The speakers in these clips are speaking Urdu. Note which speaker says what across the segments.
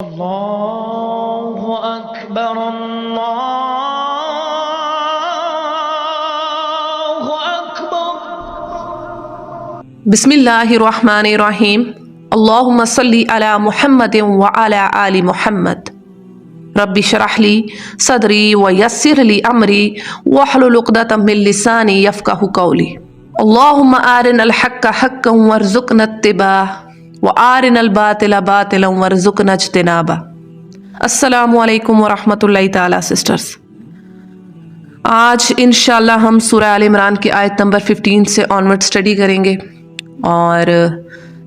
Speaker 1: اللہ اکبر اللہ اکبر۔
Speaker 2: بسم اللہ الرحمن الرحیم۔ اللہم صلی علی محمد وعلی آل محمد۔ رب اشرح لی صدری ویسر لی امری واحلل عقدۃ من لسانی یفقہوا قولی۔ اللہم ارنا الحق حقا وارزقنا اتباعہ وارنا الباطل باطلا وارزقنا اجتنابہ۔ السلام علیکم ورحمۃ اللہ تعالی سسٹرز۔ آج انشاءاللہ ہم سورہ آل عمران کی آیت نمبر 15 سے آنورڈ اسٹڈی کریں گے، اور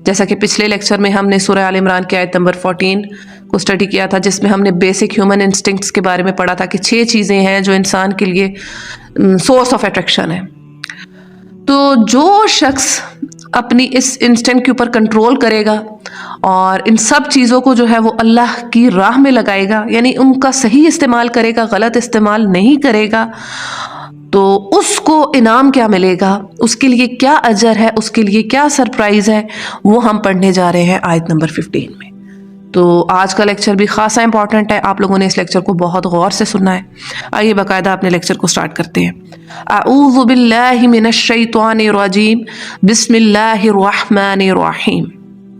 Speaker 2: جیسا کہ پچھلے لیکچر میں ہم نے سورہ آل عمران کی آیت نمبر 14 کو اسٹڈی کیا تھا، جس میں ہم نے بیسک ہیومن انسٹنکٹس کے بارے میں پڑھا تھا کہ 6 چیزیں ہیں جو انسان کے لیے سورس آف اٹریکشن ہے۔ تو جو شخص اپنی اس انسٹنکٹ کے اوپر کنٹرول کرے گا اور ان سب چیزوں کو جو ہے وہ اللہ کی راہ میں لگائے گا، یعنی ان کا صحیح استعمال کرے گا، غلط استعمال نہیں کرے گا، تو اس کو انعام کیا ملے گا، اس کے لیے کیا اجر ہے، اس کے لیے کیا سرپرائز ہے، وہ ہم پڑھنے جا رہے ہیں آیت نمبر 15 میں۔ تو آج کا لیکچر بھی خاصا امپورٹنٹ ہے، آپ لوگوں نے اس لیکچر کو بہت غور سے سننا ہے۔ آئیے باقاعدہ اپنے لیکچر کو سٹارٹ کرتے ہیں۔ اعوذ باللہ من الشیطان الرجیم، بسم اللہ الرحمن الرحیم۔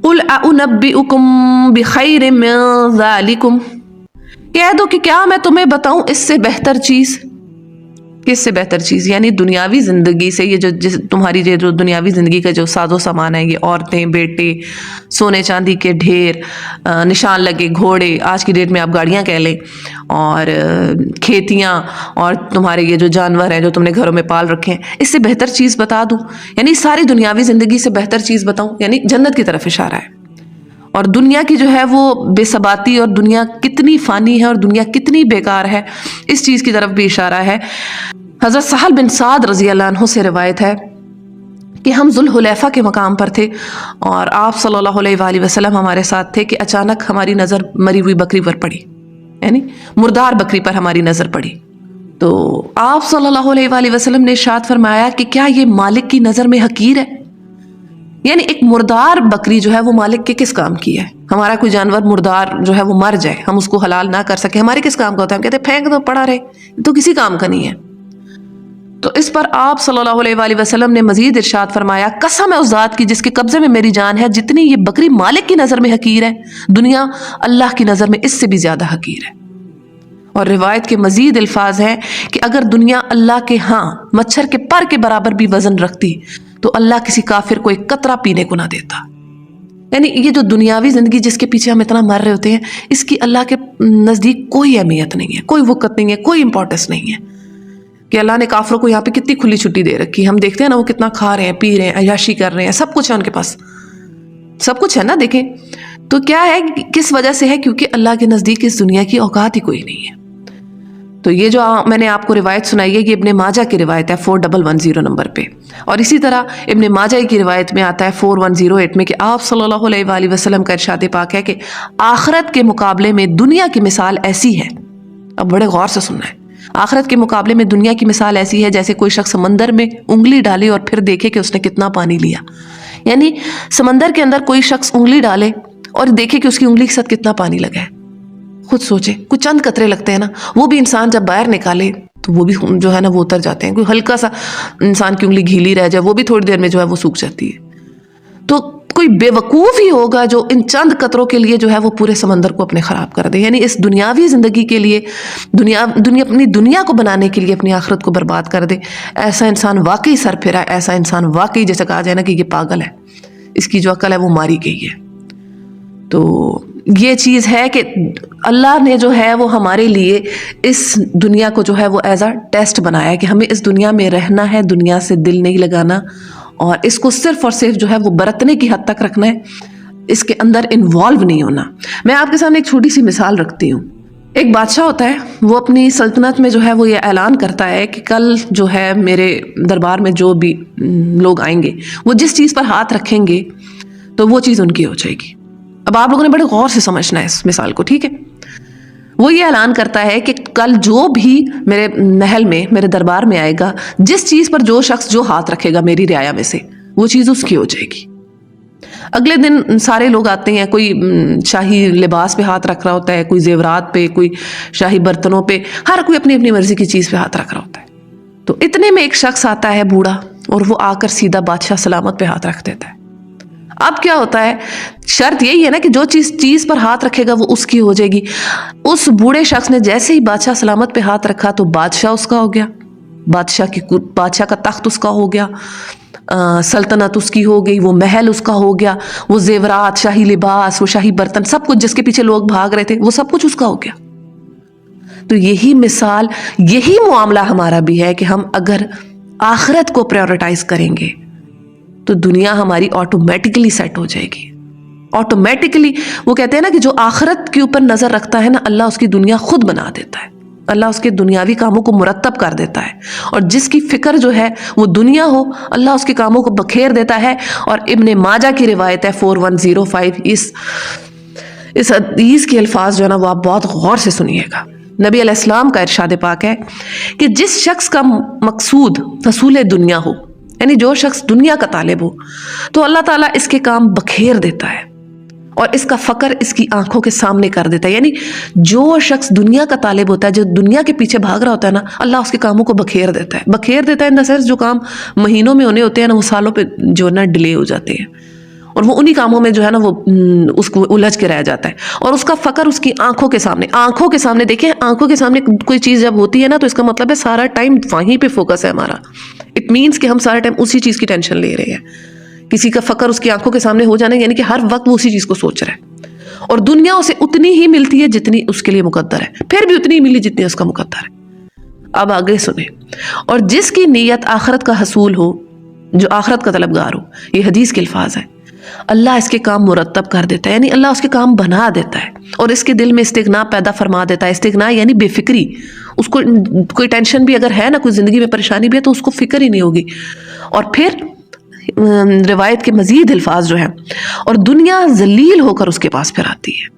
Speaker 2: قل اعنبئکم بخیر من ذالکم، کہہ دو کہ کیا میں تمہیں بتاؤں اس سے بہتر چیز۔ کس سے بہتر چیز؟ یعنی دنیاوی زندگی سے، یہ تمہاری یہ جو دنیاوی زندگی کا جو ساز و سامان ہے، یہ عورتیں، بیٹے، سونے چاندی کے ڈھیر، نشان لگے گھوڑے، آج کی ڈیٹ میں آپ گاڑیاں کہہ لیں، اور کھیتیاں، اور تمہارے یہ جو جانور ہیں جو تم نے گھروں میں پال رکھے ہیں، اس سے بہتر چیز بتا دوں؟ یعنی ساری دنیاوی زندگی سے بہتر چیز بتاؤں، یعنی جنت کی طرف اشارہ ہے۔ اور دنیا کی جو ہے وہ بے ثباتی، اور دنیا کتنی فانی ہے اور دنیا کتنی بیکار ہے، اس چیز کی طرف بھی اشارہ ہے۔ حضرت سہل بن سعد رضی اللہ عنہ سے روایت ہے کہ ہم ذوالحلیفہ کے مقام پر تھے، اور آپ صلی اللہ علیہ وآلہ وسلم ہمارے ساتھ تھے کہ اچانک ہماری نظر مری ہوئی بکری پر پڑی، یعنی مردار بکری پر ہماری نظر پڑی۔ تو آپ صلی اللہ علیہ وآلہ وسلم نے ارشاد فرمایا کہ کیا یہ مالک کی نظر میں حقیر ہے؟ یعنی ایک مردار بکری جو ہے وہ مالک کے کس کام کی ہے؟ ہمارا کوئی جانور مردار جو ہے وہ مر جائے، ہم اس کو حلال نہ کر سکے، ہمارے کس کام کا ہوتا ہے؟ ہم کہتے ہیں پھینک دو، پڑا رہے، تو کسی کام کا نہیں ہے۔ تو اس پر آپ صلی اللہ علیہ وآلہ وسلم نے مزید ارشاد فرمایا، قسم ہے اس ذات کی جس کے قبضے میں میری جان ہے، جتنی یہ بکری مالک کی نظر میں حقیر ہے، دنیا اللہ کی نظر میں اس سے بھی زیادہ حقیر ہے۔ اور روایت کے مزید الفاظ ہیں کہ اگر دنیا اللہ کے ہاں مچھر کے پر کے برابر بھی وزن رکھتی تو اللہ کسی کافر کو ایک قطرہ پینے کو نہ دیتا۔ یعنی یہ جو دنیاوی زندگی جس کے پیچھے ہم اتنا مر رہے ہوتے ہیں، اس کی اللہ کے نزدیک کوئی اہمیت نہیں ہے، کوئی وقت نہیں ہے، کوئی امپورٹنس نہیں ہے۔ کہ اللہ نے کافروں کو یہاں پہ کتنی کھلی چھٹی دے رکھی، ہم دیکھتے ہیں نا وہ کتنا کھا رہے ہیں، پی رہے ہیں، عیاشی کر رہے ہیں، سب کچھ ہے ان کے پاس، سب کچھ ہے نا، دیکھیں تو کیا ہے، کس وجہ سے ہے؟ کیونکہ اللہ کے نزدیک اس دنیا کی اوقات ہی کوئی نہیں ہے۔ تو یہ جو میں نے آپ کو روایت سنائی ہے، یہ ابن ماجہ کی روایت ہے 4110 نمبر پہ، اور اسی طرح ابن ماجہ کی روایت میں آتا ہے 4108 میں کہ آپ صلی اللہ علیہ وآلہ وسلم کا ارشاد پاک ہے کہ آخرت کے مقابلے میں دنیا کی مثال ایسی ہے، اب بڑے غور سے سننا ہے، آخرت کے مقابلے میں دنیا کی مثال ایسی ہے جیسے کوئی شخص سمندر میں انگلی ڈالے اور پھر دیکھے کہ اس نے کتنا پانی لیا۔ یعنی سمندر کے اندر کوئی شخص انگلی ڈالے اور دیکھے کہ اس کی انگلی کے ساتھ کتنا پانی لگا ہے، خود سوچے، کچھ چند قطرے لگتے ہیں نا، وہ بھی انسان جب باہر نکالے تو وہ بھی جو ہے نا وہ اتر جاتے ہیں، کوئی ہلکا سا انسان کی انگلی گھیلی رہ جائے وہ بھی تھوڑی دیر میں جو ہے وہ سوکھ جاتی ہے۔ تو کوئی بے وقوف ہی ہوگا جو ان چند قطروں کے لیے جو ہے وہ پورے سمندر کو اپنے خراب کر دے، یعنی اس دنیاوی زندگی کے لیے اپنی دنیا کو بنانے کے لیے اپنی آخرت کو برباد کر دے۔ ایسا انسان واقعی سر پھرا ہے، ایسا انسان واقعی جیسے کہا جائے نا کہ یہ پاگل ہے، اس کی جو عقل ہے وہ ماری گئی ہے۔ تو یہ چیز ہے کہ اللہ نے جو ہے وہ ہمارے لیے اس دنیا کو جو ہے وہ ایز اے ٹیسٹ بنایا ہے کہ ہمیں اس دنیا میں رہنا ہے، دنیا سے دل نہیں لگانا، اور اس کو صرف اور صرف جو ہے وہ برتنے کی حد تک رکھنا ہے، اس کے اندر انوالو نہیں ہونا۔ میں آپ کے سامنے ایک چھوٹی سی مثال رکھتی ہوں۔ ایک بادشاہ ہوتا ہے، وہ اپنی سلطنت میں جو ہے وہ یہ اعلان کرتا ہے کہ کل جو ہے میرے دربار میں جو بھی لوگ آئیں گے وہ جس چیز پر ہاتھ رکھیں گے تو وہ چیز ان کی ہو جائے گی۔ اب آپ لوگوں نے بڑے غور سے سمجھنا ہے اس مثال کو، ٹھیک ہے؟ وہ یہ اعلان کرتا ہے کہ کل جو بھی میرے محل میں، میرے دربار میں آئے گا، جس چیز پر جو شخص جو ہاتھ رکھے گا میری رعایا میں سے، وہ چیز اس کی ہو جائے گی۔ اگلے دن سارے لوگ آتے ہیں، کوئی شاہی لباس پہ ہاتھ رکھ رہا ہوتا ہے، کوئی زیورات پہ، کوئی شاہی برتنوں پہ، ہر کوئی اپنی اپنی مرضی کی چیز پہ ہاتھ رکھ رہا ہوتا ہے. تو اتنے میں ایک شخص آتا ہے بوڑھا، اور وہ آ کر سیدھا بادشاہ سلامت پہ ہاتھ رکھ دیتا ہے. اب کیا ہوتا ہے، شرط یہی ہے نا کہ جو چیز پر ہاتھ رکھے گا وہ اس کی ہو جائے گی. اس بوڑھے شخص نے جیسے ہی بادشاہ سلامت پہ ہاتھ رکھا تو بادشاہ اس کا ہو گیا، بادشاہ کا تخت اس کا ہو گیا، سلطنت اس کی ہو گئی، وہ محل اس کا ہو گیا، وہ زیورات، شاہی لباس، وہ شاہی برتن، سب کچھ جس کے پیچھے لوگ بھاگ رہے تھے وہ سب کچھ اس کا ہو گیا. تو یہی مثال، یہی معاملہ ہمارا بھی ہے کہ ہم اگر آخرت کو پریورٹائز کریں گے تو دنیا ہماری آٹومیٹکلی سیٹ ہو جائے گی. آٹومیٹکلی، وہ کہتے ہیں نا کہ جو آخرت کے اوپر نظر رکھتا ہے نا، اللہ اس کی دنیا خود بنا دیتا ہے، اللہ اس کے دنیاوی کاموں کو مرتب کر دیتا ہے. اور جس کی فکر جو ہے وہ دنیا ہو، اللہ اس کے کاموں کو بکھیر دیتا ہے. اور ابن ماجہ کی روایت ہے 4105، اس حدیث کے الفاظ جو ہے نا وہ آپ بہت غور سے سنیے گا. نبی علیہ السلام کا ارشاد پاک ہے کہ جس شخص کا مقصود حصول دنیا ہو، یعنی جو شخص دنیا کا طالب ہو، تو اللہ تعالیٰ اس کے کام بکھیر دیتا ہے اور اس کا فقر اس کی آنکھوں کے سامنے کر دیتا ہے. یعنی جو شخص دنیا کا طالب ہوتا ہے، جو دنیا کے پیچھے بھاگ رہا ہوتا ہے نا، اللہ اس کے کاموں کو بکھیر دیتا ہے. بکھیر دیتا ہے ان دا سینس جو کام مہینوں میں ہونے ہوتے ہیں نا، وہ سالوں پہ جو نا ڈیلے ہو جاتے ہیں، اور وہ انہی کاموں میں جو ہے نا وہ اس کو الجھ کے رہ جاتا ہے. اور اس کا فقر اس کی آنکھوں کے سامنے دیکھیں، آنکھوں کے سامنے کوئی چیز جب ہوتی ہے نا تو اس کا مطلب ہے سارا ٹائم وہیں پہ فوکس ہے ہمارا. اٹ مینس کہ ہم سارا ٹائم اسی چیز کی ٹینشن لے رہے ہیں. کسی کا فقر اس کی آنکھوں کے سامنے ہو جانا یعنی کہ ہر وقت وہ اسی چیز کو سوچ رہا ہے، اور دنیا اسے اتنی ہی ملتی ہے جتنی اس کے لیے مقدر ہے، پھر بھی اتنی ہی ملی جتنی اس کا مقدر ہے. اب آگے سنیں. اور جس کی نیت آخرت کا حصول ہو، جو آخرت کا طلبگار ہو، یہ حدیث کے الفاظ ہیں، اللہ اس کے کام مرتب کر دیتا ہے، یعنی اللہ اس کے کام بنا دیتا ہے، اور اس کے دل میں استغنا پیدا فرما دیتا ہے. استغنا یعنی بے فکری، اس کو کوئی ٹینشن بھی اگر ہے نا، کوئی زندگی میں پریشانی بھی ہے تو اس کو فکر ہی نہیں ہوگی. اور پھر روایت کے مزید الفاظ جو ہیں، اور دنیا ذلیل ہو کر اس کے پاس پھر آتی ہے.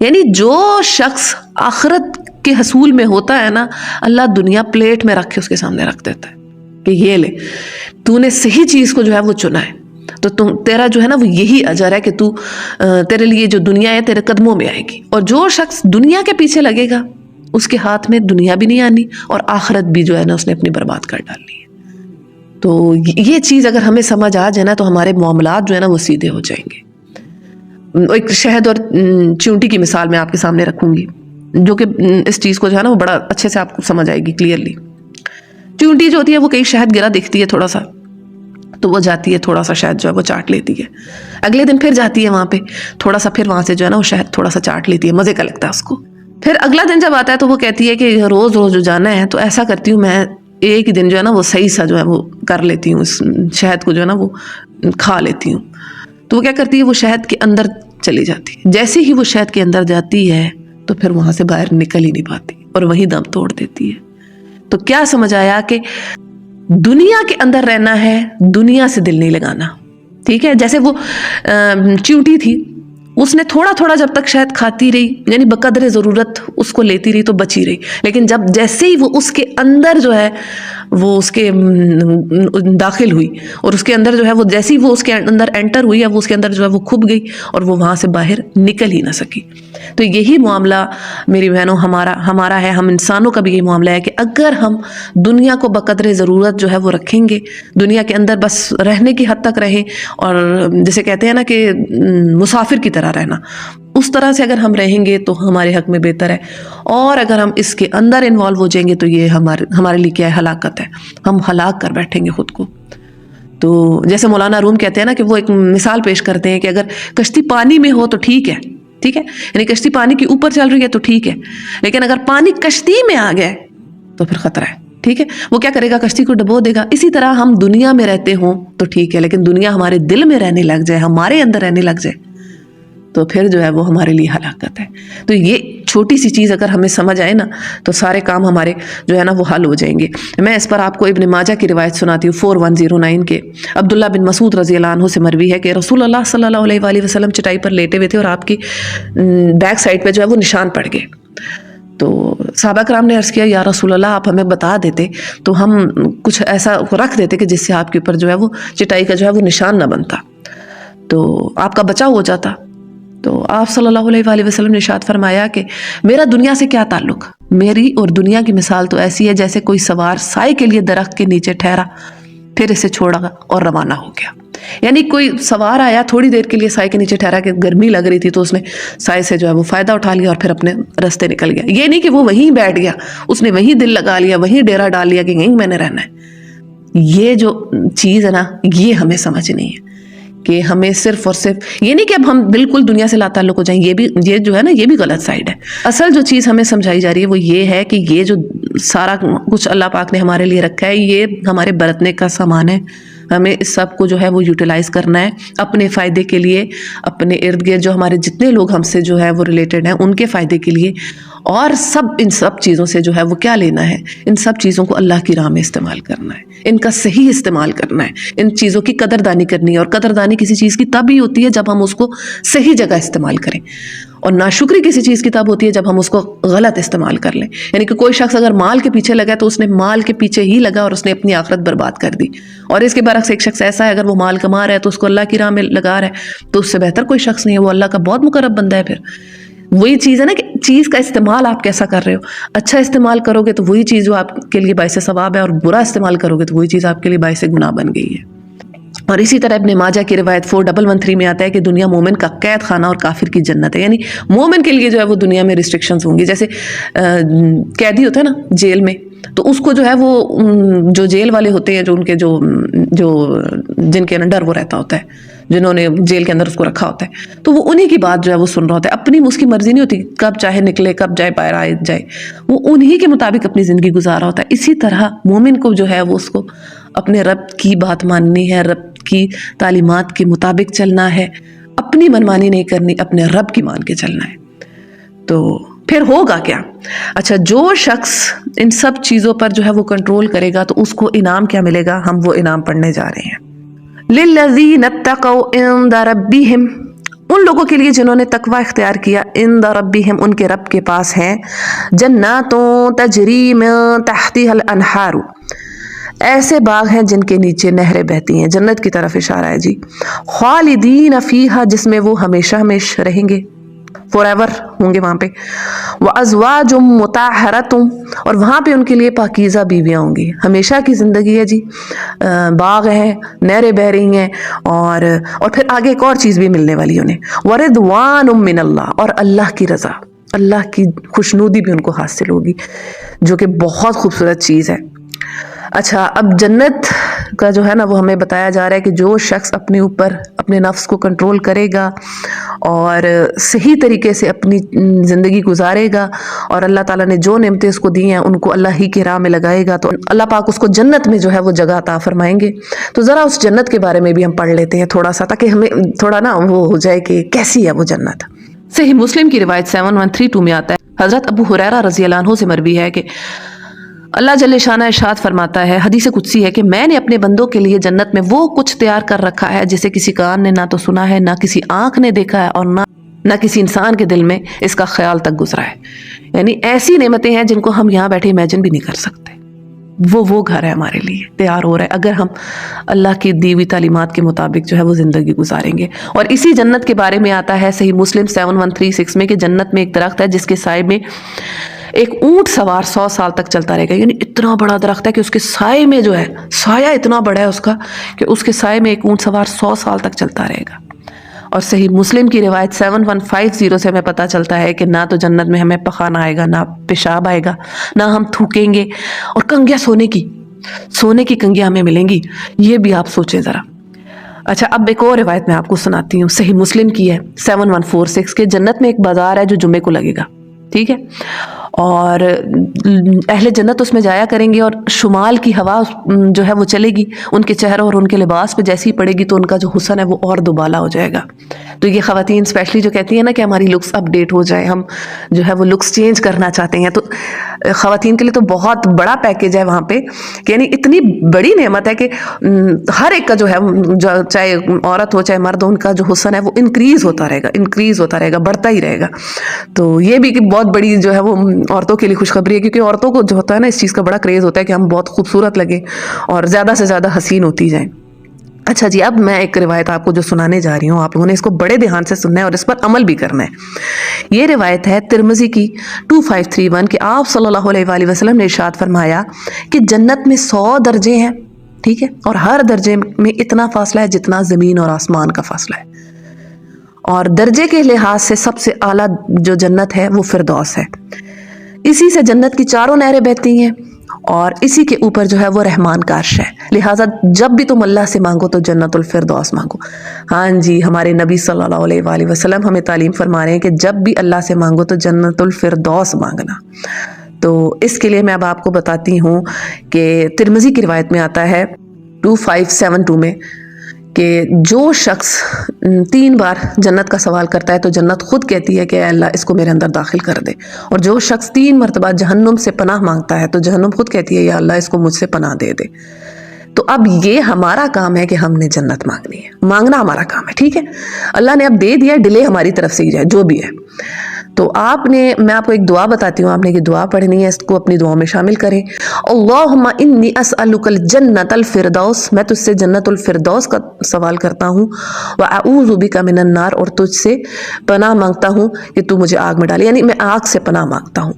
Speaker 2: یعنی جو شخص آخرت کے حصول میں ہوتا ہے نا، اللہ دنیا پلیٹ میں رکھ کے اس کے سامنے رکھ دیتا ہے کہ یہ لے، تو نے صحیح چیز کو جو ہے وہ چنا ہے، تو تیرا جو ہے نا وہ یہی اجر ہے کہ تیرے لیے جو دنیا ہے تیرے قدموں میں آئے گی. اور جو شخص دنیا کے پیچھے لگے گا اس کے ہاتھ میں دنیا بھی نہیں آنی، اور آخرت بھی جو ہے نا اس نے اپنی برباد کر ڈالنی ہے. تو یہ چیز اگر ہمیں سمجھ آ جائے نا تو ہمارے معاملات جو ہے نا وہ سیدھے ہو جائیں گے. ایک شہد اور چیونٹی کی مثال میں آپ کے سامنے رکھوں گی، جو کہ اس چیز کو جو ہے نا وہ بڑا اچھے سے آپ کو سمجھ آئے گی کلیئرلی. چیونٹی جو ہوتی ہے وہ کہیں شہد گرا دکھتی ہے تھوڑا سا، تو وہ جاتی ہے تھوڑا سا شہد جو ہے وہ چاٹ لیتی ہے. اگلے دن پھر جاتی ہے وہاں پہ تھوڑا سا، پھر وہاں سے جو ہے نا وہ شہد تھوڑا سا چاٹ لیتی ہے، مزے کا لگتا ہے اس کو. پھر اگلا دن جب آتا ہے تو وہ کہتی ہے کہ روز روز جو جانا ہے تو ایسا کرتی ہوں میں ایک ہی دن جو ہے نا وہ صحیح سا جو ہے وہ کر لیتی ہوں، اس شہد کو جو ہے نا وہ کھا لیتی ہوں. تو وہ کیا کرتی ہے، وہ شہد کے اندر چلی جاتی ہے. جیسے ہی وہ شہد کے اندر جاتی ہے تو پھر وہاں سے باہر نکل ہی نہیں پاتی اور وہیں دم توڑ دیتی ہے. تو کیا سمجھ آیا کہ دنیا کے اندر رہنا ہے، دنیا سے دل نہیں لگانا. ٹھیک ہے، جیسے وہ چیونٹی تھی، اس نے تھوڑا تھوڑا جب تک شہد کھاتی رہی، یعنی بقدر ضرورت اس کو لیتی رہی تو بچی رہی. لیکن جب جیسے ہی وہ اس کے اندر جو ہے وہ اس کے داخل ہوئی، اور اس کے اندر جو ہے وہ جیسے ہی وہ اس کے اندر انٹر ہوئی، اب وہ اس کے اندر جو ہے وہ کھپ گئی اور وہ وہاں سے باہر نکل ہی نہ سکی. تو یہی معاملہ میری بہنوں ہمارا ہے، ہم انسانوں کا بھی یہی معاملہ ہے کہ اگر ہم دنیا کو بقدر ضرورت جو ہے وہ رکھیں گے، دنیا کے اندر بس رہنے کی حد تک رہیں، اور جسے کہتے ہیں نا کہ مسافر کی طرح رہنا، اس طرح سے اگر ہم رہیں گے تو ہمارے حق میں بہتر ہے. اور اگر ہم اس کے اندر انوالو ہو جائیں گے تو یہ ہمارے لیے کیا ہے، ہلاکت ہے. ہم ہلاک کر بیٹھیں گے خود کو. تو جیسے مولانا روم کہتے ہیں نا کہ وہ ایک مثال پیش کرتے ہیں کہ اگر کشتی پانی میں ہو تو ٹھیک ہے، یعنی کشتی پانی کے اوپر چل رہی ہے تو ٹھیک ہے، لیکن اگر پانی کشتی میں آ گئے تو پھر خطرہ ہے. ٹھیک ہے، وہ کیا کرے گا، کشتی کو ڈبو دے گا. اسی طرح ہم دنیا میں رہتے ہوں تو ٹھیک ہے، لیکن دنیا ہمارے دل میں رہنے لگ جائے، ہمارے اندر رہنے لگ جائے تو پھر جو ہے وہ ہمارے لیے ہلاکت ہے. تو یہ چھوٹی سی چیز اگر ہمیں سمجھ آئے نا تو سارے کام ہمارے جو ہے نا وہ حل ہو جائیں گے. میں اس پر آپ کو ابن ماجہ کی روایت سناتی ہوں 4109 کے. عبداللہ بن مسعود رضی اللہ عنہ سے مروی ہے کہ رسول اللہ صلی اللہ علیہ وآلہ وسلم چٹائی پر لیٹے ہوئے تھے اور آپ کی بیک سائڈ پہ جو ہے وہ نشان پڑ گئے. تو صحابہ کرام نے عرض کیا یا رسول اللہ آپ ہمیں بتا دیتے تو ہم کچھ ایسا رکھ دیتے کہ جس سے آپ کے اوپر جو ہے وہ چٹائی کا جو ہے وہ نشان نہ بنتا. تو آپ کا بچاؤ ہو جاتا. تو آپ صلی اللہ علیہ وآلہ وسلم نے ارشاد فرمایا کہ میرا دنیا سے کیا تعلق، میری اور دنیا کی مثال تو ایسی ہے جیسے کوئی سوار سائے کے لیے درخت کے نیچے ٹھہرا، پھر اسے چھوڑا اور روانہ ہو گیا. یعنی کوئی سوار آیا، تھوڑی دیر کے لیے سائے کے نیچے ٹھہرا، کہ گرمی لگ رہی تھی تو اس نے سائے سے جو ہے وہ فائدہ اٹھا لیا اور پھر اپنے رستے نکل گیا. یہ نہیں کہ وہ وہیں بیٹھ گیا، اس نے وہیں دل لگا لیا، وہیں ڈیرا ڈال لیا کہ یہیں میں نے رہنا ہے. یہ جو چیز ہے نا، یہ ہمیں سمجھنی ہے کہ ہمیں صرف اور صرف یہ نہیں کہ اب ہم بالکل دنیا سے لا تعلق ہو جائیں. یہ جو ہے نا، یہ بھی غلط سائڈ ہے. اصل جو چیز ہمیں سمجھائی جا رہی ہے وہ یہ ہے کہ یہ جو سارا کچھ اللہ پاک نے ہمارے لیے رکھا ہے، یہ ہمارے برتنے کا سامان ہے. ہمیں اس سب کو جو ہے وہ یوٹیلائز کرنا ہے اپنے فائدے کے لیے، اپنے ارد گرد جو ہمارے جتنے لوگ ہم سے جو ہے وہ ریلیٹڈ ہیں ان کے فائدے کے لیے. اور ان سب چیزوں سے جو ہے وہ کیا لینا ہے، ان سب چیزوں کو اللہ کی راہ میں استعمال کرنا ہے، ان کا صحیح استعمال کرنا ہے، ان چیزوں کی قدردانی کرنی ہے. اور قدردانی کسی چیز کی تب ہی ہوتی ہے جب ہم اس کو صحیح جگہ استعمال کریں، اور ناشکری کسی چیز کی تب ہوتی ہے جب ہم اس کو غلط استعمال کر لیں. یعنی کہ کوئی شخص اگر مال کے پیچھے لگا تو اس نے مال کے پیچھے ہی لگا اور اس نے اپنی آخرت برباد کر دی. اور اس کے برعکس ایک شخص ایسا ہے، اگر وہ مال کما رہا ہے تو اس کو اللہ کی راہ میں لگا رہا ہے، تو اس سے بہتر کوئی شخص نہیں ہے، وہ اللہ کا بہت مقرب بندہ ہے. پھر وہی چیز ہے نا کہ چیز کا استعمال آپ کیسا کر رہے ہو. اچھا استعمال کرو گے تو وہی چیز جو آپ کے لیے باعث ثواب ہے، اور برا استعمال کرو گے تو وہی چیز آپ کے لیے باعث گناہ بن گئی ہے. اور اسی طرح ابن ماجہ کی روایت 4113 میں آتا ہے کہ دنیا مومن کا قید خانہ اور کافر کی جنت ہے. یعنی مومن کے لیے جو ہے وہ دنیا میں ریسٹرکشنز ہوں گی. جیسے قیدی ہوتا ہے نا جیل میں، تو اس کو جو ہے وہ جو جیل والے ہوتے ہیں، جو ان کے جو جن کے انڈر وہ رہتا ہوتا ہے، جنہوں نے جیل کے اندر اس کو رکھا ہوتا ہے، تو وہ انہی کی بات جو ہے وہ سن رہا ہوتا ہے. اپنی اس کی مرضی نہیں ہوتی کب چاہے نکلے، کب جائے باہر آئے جائے، وہ انہی کے مطابق اپنی زندگی گزار رہا ہوتا ہے. اسی طرح مومن کو جو ہے وہ اس کو اپنے رب کی بات ماننی ہے، رب کی تعلیمات کے مطابق چلنا ہے، اپنی منمانی نہیں کرنی، اپنے رب کی مان کے چلنا ہے. تو پھر ہوگا کیا؟ اچھا، جو شخص ان سب چیزوں پر جو ہے وہ کنٹرول کرے گا تو اس کو انعام کیا ملے گا؟ ہم وہ انعام پڑھنے جا رہے ہیں. لِلَّذِينَ اتَّقَوْا عِندَ رَبِّهِمْ، ان لوگوں کے لیے جنہوں نے تقوی اختیار کیا، عند ربہم، ان کے رب کے پاس ہیں، جناتوں تجری من تحتها الانہار، ایسے باغ ہیں جن کے نیچے نہریں بہتی ہیں. جنت کی طرف اشارہ ہے جی. خالدین فیہا، جس میں وہ ہمیشہ ہمیشہ رہیں گے، فور ایور ہوں گے وہاں پہ. وازواج مطہرۃ، اور وہاں پہ ان کے لیے پاکیزہ بیویاں ہوں گی. ہمیشہ کی زندگی ہے جی، باغ ہیں، نہریں بہ رہی ہیں، اور پھر آگے ایک اور چیز بھی ملنے والی انہیں، ورضوان من اللہ، اور اللہ کی رضا، اللہ کی خوشنودی بھی ان کو حاصل ہوگی، جو کہ بہت خوبصورت چیز ہے. اچھا، اب جنت کا جو ہے نا وہ ہمیں بتایا جا رہا ہے کہ جو شخص اپنے اوپر اپنے نفس کو کنٹرول کرے گا اور صحیح طریقے سے اپنی زندگی گزارے گا، اور اللہ تعالیٰ نے جو نعمتیں اس کو دی ہیں ان کو اللہ ہی کی راہ میں لگائے گا، تو اللہ پاک اس کو جنت میں جو ہے وہ جگہ عطا فرمائیں گے. تو ذرا اس جنت کے بارے میں بھی ہم پڑھ لیتے ہیں تھوڑا سا، تاکہ ہمیں تھوڑا نا وہ ہو جائے کہ کیسی ہے وہ جنت. صحیح مسلم کی روایت 7132 میں آتا ہے، حضرت ابو ہریرہ رضی اللہ عنہ سے مروی ہے کہ اللہ جل شانہ ارشاد فرماتا ہے، حدیث قدسی ہے، کہ میں نے اپنے بندوں کے لیے جنت میں وہ کچھ تیار کر رکھا ہے جسے کسی کان نے نہ تو سنا ہے، نہ کسی آنکھ نے دیکھا ہے، اور نہ کسی انسان کے دل میں اس کا خیال تک گزرا ہے. یعنی ایسی نعمتیں ہیں جن کو ہم یہاں بیٹھے امیجن بھی نہیں کر سکتے. وہ گھر ہے ہمارے لیے تیار ہو رہا ہے اگر ہم اللہ کی دی ہوئی تعلیمات کے مطابق جو ہے وہ زندگی گزاریں گے. اور اسی جنت کے بارے میں آتا ہے صحیح مسلم 7136 میں کہ جنت میں ایک درخت ہے جس کے سائے میں ایک اونٹ سوار 100 سال تک چلتا رہے گا. یعنی اتنا بڑا درخت ہے کہ اس کے سائے میں جو ہے سایہ اتنا بڑا ہے اس کا کہ اس کے سائے میں ایک اونٹ سوار 100 سال تک چلتا رہے گا. اور صحیح مسلم کی روایت 7150 سے ہمیں پتہ چلتا ہے کہ نہ تو جنت میں ہمیں پخانہ آئے گا، نہ پیشاب آئے گا، نہ ہم تھوکیں گے، اور کنگیاں سونے کی کنگیاں ہمیں ملیں گی. یہ بھی آپ سوچیں ذرا. اچھا، اب ایک اور روایت میں آپ کو سناتی ہوں، صحیح مسلم کی ہے 7146 کے جنت میں ایک بازار ہے جو جمعے کو لگے گا. ٹھیک ہے، اور اہل جنت اس میں جایا کریں گے، اور شمال کی ہوا جو ہے وہ چلے گی ان کے چہروں اور ان کے لباس پہ جیسی پڑے گی تو ان کا جو حسن ہے وہ اور دوبالا ہو جائے گا. تو یہ خواتین اسپیشلی جو کہتی ہیں نا کہ ہماری لکس اپ ڈیٹ ہو جائے، ہم جو ہے وہ لکس چینج کرنا چاہتے ہیں، تو خواتین کے لیے تو بہت بڑا پیکیج ہے وہاں پہ. یعنی اتنی بڑی نعمت ہے کہ ہر ایک کا جو ہے، چاہے عورت ہو چاہے مرد ہو، ان کا جو حسن ہے وہ انکریز ہوتا رہے گا، بڑھتا ہی رہے گا. تو یہ بھی کہ بہت بڑی جو ہے وہ عورتوں کے لیے خوشخبری ہے، کیونکہ عورتوں کو جو ہوتا ہے نا اس چیز کا بڑا کریز ہوتا ہے کہ ہم بہت خوبصورت لگیں اور زیادہ سے زیادہ حسین ہوتی جائیں. اچھا جی، اب میں ایک روایت آپ کو جو سنانے جا رہی ہوں، آپ لوگوں نے اس کو بڑے دھیان سے سننا ہے اور اس پر عمل بھی کرنا ہے۔ یہ روایت ہے ترمذی کی 2531 کہ آپ صلی اللہ علیہ وآلہ وسلم نے ارشاد فرمایا کہ جنت میں 100 درجے ہیں، ٹھیک ہے، اور ہر درجے میں اتنا فاصلہ ہے جتنا زمین اور آسمان کا فاصلہ ہے، اور درجے کے لحاظ سے سب سے اعلیٰ جو جنت ہے وہ فردوس ہے۔ اسی سے جنت کی چاروں نہریں بہتی ہیں، اور اسی کے اوپر جو ہے وہ رحمان کا عرش ہے، لہٰذا جب بھی تم اللہ سے مانگو تو جنت الفردوس مانگو۔ ہاں جی، ہمارے نبی صلی اللہ علیہ وآلہ وسلم ہمیں تعلیم فرما رہے ہیں کہ جب بھی اللہ سے مانگو تو جنت الفردوس مانگنا۔ تو اس کے لیے میں اب آپ کو بتاتی ہوں کہ ترمذی کی روایت میں آتا ہے 2572 میں کہ جو شخص 3 بار جنت کا سوال کرتا ہے تو جنت خود کہتی ہے کہ اے اللہ اس کو میرے اندر داخل کر دے، اور جو شخص 3 مرتبہ جہنم سے پناہ مانگتا ہے تو جہنم خود کہتی ہے یا اللہ اس کو مجھ سے پناہ دے دے۔ تو اب یہ ہمارا کام ہے کہ ہم نے جنت مانگنی ہے، مانگنا ہمارا کام ہے، ٹھیک ہے، اللہ نے اب دے دیا، ڈیلے ہماری طرف سے ہی جائے جو بھی ہے۔ تو میں آپ کو ایک دعا بتاتی ہوں، آپ نے یہ دعا پڑھنی ہے، اس کو اپنی دعاؤں میں شامل کریں۔ اللہم انی اسألک الجنت الفردوس، میں تجھ سے جنت الفردوس کا سوال کرتا ہوں، واعوذ بک من النار، اور تجھ سے پناہ مانگتا ہوں کہ تو مجھے آگ میں ڈالے، یعنی میں آگ سے پناہ مانگتا ہوں۔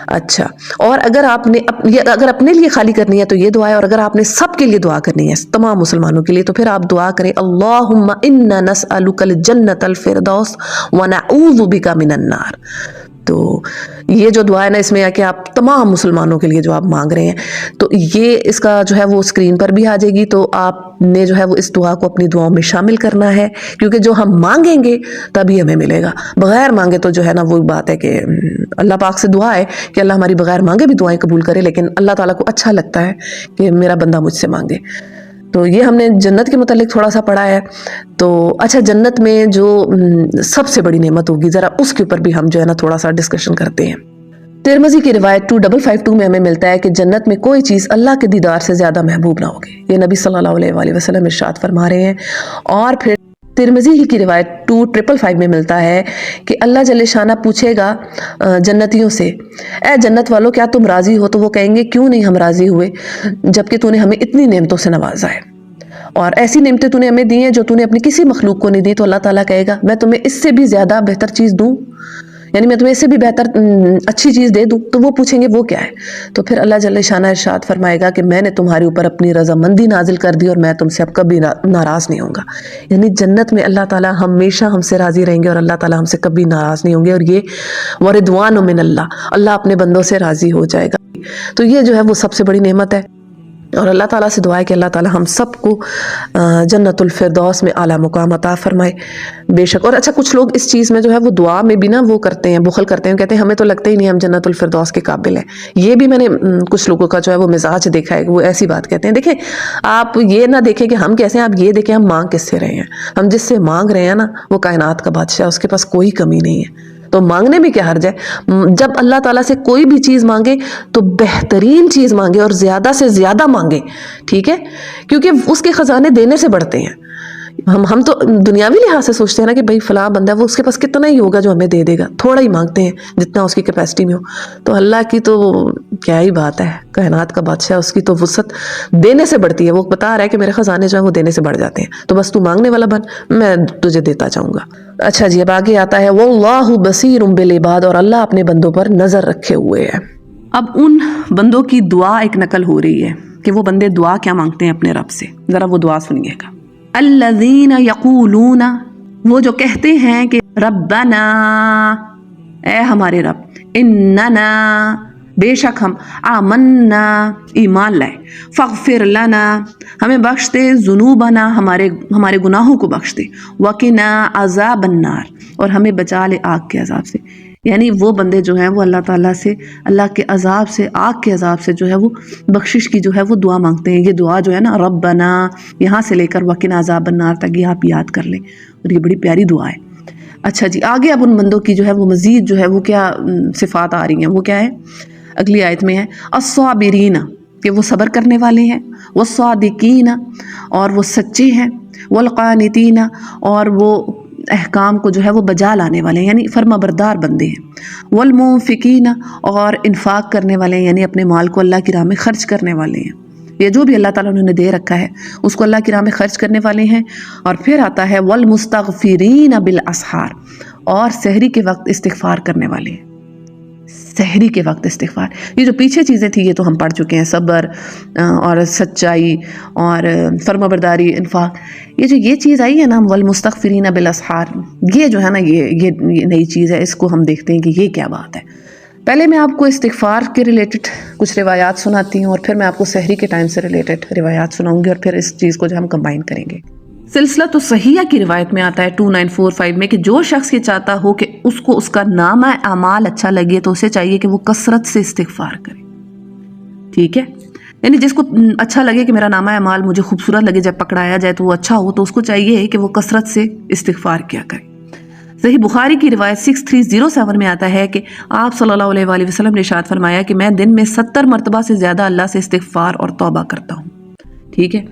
Speaker 2: اچھا، اور اگر آپ نے اگر اپنے لیے خالی کرنی ہے تو یہ دعا ہے، اور اگر آپ نے سب کے لیے دعا کرنی ہے تمام مسلمانوں کے لیے تو پھر آپ دعا کریں اللہم انا نسألک الجنت الفردوس ونعوذ بک من النار۔ تو یہ جو دعا ہے نا، اس میں ہے کہ آپ تمام مسلمانوں کے لیے جو آپ مانگ رہے ہیں، تو یہ اس کا جو ہے وہ اسکرین پر بھی آ جائے گی، تو آپ نے جو ہے وہ اس دعا کو اپنی دعاؤں میں شامل کرنا ہے، کیونکہ جو ہم مانگیں گے تبھی ہمیں ملے گا، بغیر مانگے تو جو ہے نا وہ بات ہے کہ اللہ پاک سے دعا ہے کہ اللہ ہماری بغیر مانگے بھی دعائیں قبول کرے، لیکن اللہ تعالیٰ کو اچھا لگتا ہے کہ میرا بندہ مجھ سے مانگے۔ تو یہ ہم نے جنت کے متعلق تھوڑا سا پڑھا ہے۔ تو اچھا، جنت میں جو سب سے بڑی نعمت ہوگی، ذرا اس کے اوپر بھی ہم جو ہے نا تھوڑا سا ڈسکشن کرتے ہیں۔ ترمذی کی روایت 2552 میں ہمیں ملتا ہے کہ جنت میں کوئی چیز اللہ کے دیدار سے زیادہ محبوب نہ ہوگی، یہ نبی صلی اللہ علیہ وآلہ وسلم ارشاد فرما رہے ہیں۔ اور پھر ترمذی ہی کی روایت 2555 میں ملتا ہے کہ اللہ جل شانہ پوچھے گا جنتیوں سے، اے جنت والو کیا تم راضی ہو؟ تو وہ کہیں گے کیوں نہیں ہم راضی ہوئے، جبکہ تو نے ہمیں اتنی نعمتوں سے نوازا ہے، اور ایسی نعمتیں تو نے ہمیں دی ہیں جو تو نے اپنی کسی مخلوق کو نہیں دی۔ تو اللہ تعالیٰ کہے گا میں تمہیں اس سے بھی زیادہ بہتر چیز دوں، یعنی میں تمہیں اس سے بھی بہتر اچھی چیز دے دوں۔ تو وہ پوچھیں گے وہ کیا ہے؟ تو پھر اللہ جل شانہ ارشاد فرمائے گا کہ میں نے تمہارے اوپر اپنی رضامندی نازل کر دی اور میں تم سے اب کبھی ناراض نہیں ہوں گا۔ یعنی جنت میں اللہ تعالیٰ ہمیشہ ہم سے راضی رہیں گے اور اللہ تعالیٰ ہم سے کبھی ناراض نہیں ہوں گے، اور یہ وردوان من اللہ اپنے بندوں سے راضی ہو جائے گا۔ تو یہ جو ہے وہ سب سے بڑی نعمت ہے، اور اللہ تعالیٰ سے دعا ہے کہ اللہ تعالیٰ ہم سب کو جنت الفردوس میں اعلیٰ مقام عطا فرمائے بے شک۔ اور اچھا، کچھ لوگ اس چیز میں جو ہے وہ دعا میں بھی نا وہ کرتے ہیں، بخل کرتے ہیں، کہتے ہیں ہمیں تو لگتا ہی نہیں ہم جنت الفردوس کے قابل ہیں۔ یہ بھی میں نے کچھ لوگوں کا جو ہے وہ مزاج دیکھا ہے، وہ ایسی بات کہتے ہیں۔ دیکھیں، آپ یہ نہ دیکھیں کہ ہم کیسے ہیں، آپ یہ دیکھیں ہم مانگ کس سے رہے ہیں۔ ہم جس سے مانگ رہے ہیں نا وہ کائنات کا بادشاہ، اس کے پاس کوئی کمی نہیں ہے، تو مانگنے میں کیا حرج ہے؟ جب اللہ تعالیٰ سے کوئی بھی چیز مانگے تو بہترین چیز مانگے اور زیادہ سے زیادہ مانگے، ٹھیک ہے، کیونکہ اس کے خزانے دینے سے بڑھتے ہیں۔ ہم تو دنیاوی لحاظ سے سوچتے ہیں نا کہ بھائی فلاں بندہ ہے وہ اس کے پاس کتنا ہی ہوگا جو ہمیں دے دے گا، تھوڑا ہی مانگتے ہیں جتنا اس کی کیپیسٹی میں ہو۔ تو اللہ کی تو کیا ہی بات ہے، کائنات کا بادشاہ، اس کی تو وسعت دینے سے بڑھتی ہے۔ وہ بتا رہا ہے کہ میرے خزانے جو ہیں وہ دینے سے بڑھ جاتے ہیں، تو بس تو مانگنے والا بن، میں تجھے دیتا جاؤں گا۔ اچھا جی، اب آگے آتا ہے واللہ بصیر بالعباد، اور اللہ اپنے بندوں پر نظر رکھے ہوئے ہے۔ اب ان بندوں کی دعا ایک نقل ہو رہی ہے کہ وہ بندے دعا کیا مانگتے ہیں اپنے رب سے، ذرا وہ دعا سنیے گا۔ الذین یقولون، وہ جو کہتے ہیں کہ ربنا، اے ہمارے رب، اننا، بے شک ہم، آمنا، ایمان لائے، فاغفر لنا، ہمیں بخش دے، ذنوبنا، ہمارے گناہوں کو بخش دے، وقنا عذاب النار، اور ہمیں بچا لے آگ کے عذاب سے۔ یعنی وہ بندے جو ہیں وہ اللہ تعالیٰ سے، اللہ کے عذاب سے، آگ کے عذاب سے جو ہے وہ بخشش کی جو ہے وہ دعا مانگتے ہیں۔ یہ دعا جو ہے نا ربنا یہاں سے لے کر وقنا عذاب النار تک یہ آپ یاد کر لیں، اور یہ بڑی پیاری دعا ہے۔ اچھا جی، آگے اب ان بندوں کی جو ہے وہ مزید جو ہے وہ کیا صفات آ رہی ہیں، وہ کیا ہے؟ اگلی آیت میں ہے الصابرین، کہ وہ صبر کرنے والے ہیں، والصادقین، اور وہ سچے ہیں، والقانتین، اور وہ احکام کو جو ہے وہ بجا لانے والے ہیں، یعنی فرما بردار بندے ہیں، والمنفقین، اور انفاق کرنے والے ہیں، یعنی اپنے مال کو اللہ کی راہ میں خرچ کرنے والے ہیں، یہ جو بھی اللہ تعالیٰ نے دے رکھا ہے اس کو اللہ کی راہ میں خرچ کرنے والے ہیں. اور پھر آتا ہے والمستغفرین بالاسحار، اور سحری کے وقت استغفار کرنے والے ہیں. سحری کے وقت استغفار، یہ جو پیچھے چیزیں تھیں یہ تو ہم پڑھ چکے ہیں، صبر اور سچائی اور فرمانبرداری، انفاق. یہ چیز آئی ہے نا والمستغفرین بالاسحار، یہ جو ہے نا یہ نئی چیز ہے. اس کو ہم دیکھتے ہیں کہ یہ کیا بات ہے. پہلے میں آپ کو استغفار کے ریلیٹڈ کچھ روایات سناتی ہوں، اور پھر میں آپ کو سحری کے ٹائم سے ریلیٹڈ روایات سناؤں گی، اور پھر اس چیز کو جو ہم کمبائن کریں گے. سلسلہ تو صحیحہ کی روایت میں آتا ہے 2945 میں کہ جو شخص یہ چاہتا ہو کہ اس کو اس کا نامہ اعمال اچھا لگے تو اسے چاہیے کہ وہ کثرت سے استغفار کرے. ٹھیک ہے، یعنی جس کو اچھا لگے کہ میرا نامہ اعمال مجھے خوبصورت لگے، جب پکڑایا جائے تو وہ اچھا ہو، تو اس کو چاہیے کہ وہ کثرت سے استغفار کیا کرے. صحیح بخاری کی روایت 6307 میں آتا ہے کہ آپ صلی اللہ علیہ وآلہ وسلم نے ارشاد فرمایا کہ میں دن میں 70 مرتبہ سے زیادہ اللہ سے استغفار اور توبہ کرتا ہوں. ٹھیک ہے،